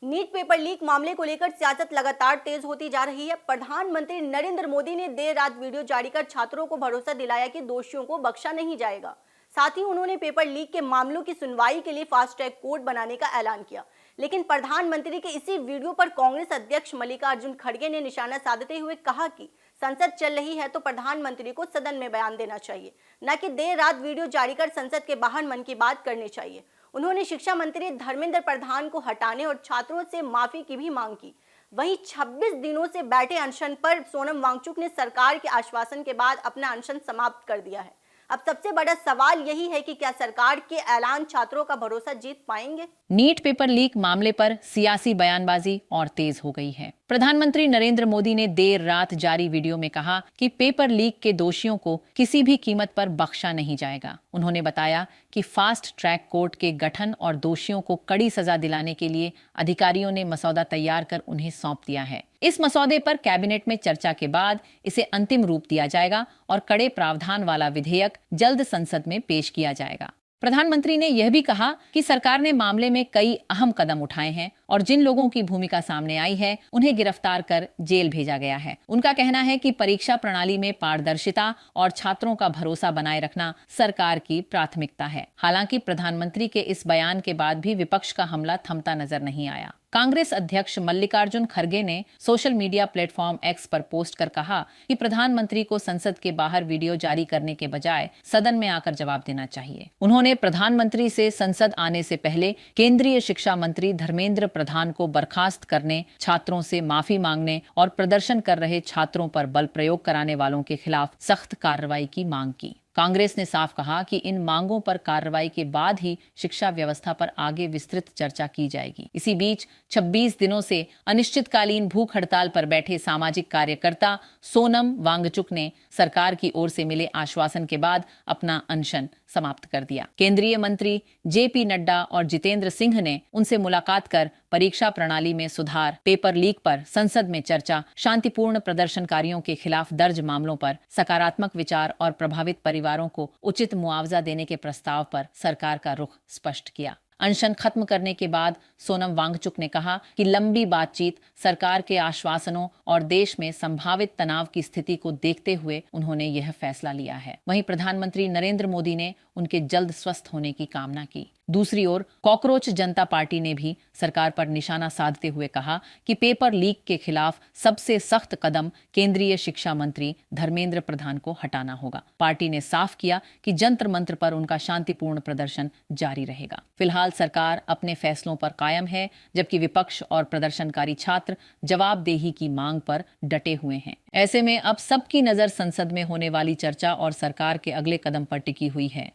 NEET paper leak मामले को लेकर सियासत लगातार तेज होती जा रही है। प्रधानमंत्री नरेंद्र मोदी ने देर रात वीडियो जारी कर छात्रों को भरोसा दिलाया कि दोषियों को बख्शा नहीं जाएगा। साथ ही उन्होंने पेपर लीक के मामलों की सुनवाई के लिए फास्ट ट्रैक कोर्ट बनाने का ऐलान किया। लेकिन प्रधानमंत्री के इसी वीडियो पर कांग्रेस अध्यक्ष मल्लिकार्जुन खड़गे ने निशाना साधते हुए कहा कि संसद चल रही है तो प्रधानमंत्री को सदन में बयान देना चाहिए, न कि देर रात वीडियो जारी कर संसद के बाहर मन की बात करनी चाहिए। उन्होंने शिक्षा मंत्री धर्मेंद्र प्रधान को हटाने और छात्रों से माफी की भी मांग की। वहीं 26 दिनों से बैठे अनशन पर सोनम वांगचुक ने सरकार के आश्वासन के बाद अपना अनशन समाप्त कर दिया है। अब सबसे बड़ा सवाल यही है कि क्या सरकार के ऐलान छात्रों का भरोसा जीत पाएंगे। नीट पेपर लीक मामले पर सियासी बयानबाजी और तेज हो गई है। प्रधानमंत्री नरेंद्र मोदी ने देर रात जारी वीडियो में कहा कि पेपर लीक के दोषियों को किसी भी कीमत पर बख्शा नहीं जाएगा। उन्होंने बताया कि फास्ट ट्रैक कोर्ट के गठन और दोषियों को कड़ी सजा दिलाने के लिए अधिकारियों ने मसौदा तैयार कर उन्हें सौंप दिया है। इस मसौदे पर कैबिनेट में चर्चा के बाद इसे अंतिम रूप दिया जाएगा और कड़े प्रावधान वाला विधेयक जल्द संसद में पेश किया जाएगा। प्रधानमंत्री ने यह भी कहा कि सरकार ने मामले में कई अहम कदम उठाए हैं और जिन लोगों की भूमिका सामने आई है उन्हें गिरफ्तार कर जेल भेजा गया है। उनका कहना है कि परीक्षा प्रणाली में पारदर्शिता और छात्रों का भरोसा बनाए रखना सरकार की प्राथमिकता है। हालांकि प्रधानमंत्री के इस बयान के बाद भी विपक्ष का हमला थमता नजर नहीं आया। कांग्रेस अध्यक्ष मल्लिकार्जुन खड़गे ने सोशल मीडिया प्लेटफॉर्म एक्स पर पोस्ट कर कहा कि प्रधानमंत्री को संसद के बाहर वीडियो जारी करने के बजाय सदन में आकर जवाब देना चाहिए। उन्होंने प्रधानमंत्री से संसद आने से पहले केंद्रीय शिक्षा मंत्री धर्मेंद्र प्रधान को बर्खास्त करने, छात्रों से माफी मांगने और प्रदर्शन कर रहे छात्रों पर बल प्रयोग कराने वालों के खिलाफ सख्त कार्रवाई की मांग की। कांग्रेस ने साफ कहा कि इन मांगों पर कार्रवाई के बाद ही शिक्षा व्यवस्था पर आगे विस्तृत चर्चा की जाएगी। इसी बीच 26 दिनों से अनिश्चितकालीन भूख हड़ताल पर बैठे सामाजिक कार्यकर्ता सोनम वांगचुक ने सरकार की ओर से मिले आश्वासन के बाद अपना अनशन समाप्त कर दिया। केंद्रीय मंत्री जेपी नड्डा और जितेंद्र सिंह ने उनसे मुलाकात कर परीक्षा प्रणाली में सुधार, पेपर लीक पर संसद में चर्चा, शांतिपूर्ण प्रदर्शनकारियों के खिलाफ दर्ज मामलों पर सकारात्मक विचार और प्रभावित परिवारों को उचित मुआवजा देने के प्रस्ताव पर सरकार का रुख स्पष्ट किया। अनशन खत्म करने के बाद सोनम वांगचुक ने कहा कि लंबी बातचीत, सरकार के आश्वासनों और देश में संभावित तनाव की स्थिति को देखते हुए उन्होंने यह फैसला लिया है। वहीं प्रधानमंत्री नरेंद्र मोदी ने उनके जल्द स्वस्थ होने की कामना की। दूसरी ओर कॉकरोच जनता पार्टी ने भी सरकार पर निशाना साधते हुए कहा कि पेपर लीक के खिलाफ सबसे सख्त कदम केंद्रीय शिक्षा मंत्री धर्मेंद्र प्रधान को हटाना होगा। पार्टी ने साफ किया कि जंतर मंत्र पर उनका शांतिपूर्ण प्रदर्शन जारी रहेगा। फिलहाल सरकार अपने फैसलों पर कायम है, जबकि विपक्ष और प्रदर्शनकारी छात्र जवाबदेही की मांग पर डटे हुए हैं। ऐसे में अब सबकी नजर संसद में होने वाली चर्चा और सरकार के अगले कदम पर टिकी हुई है।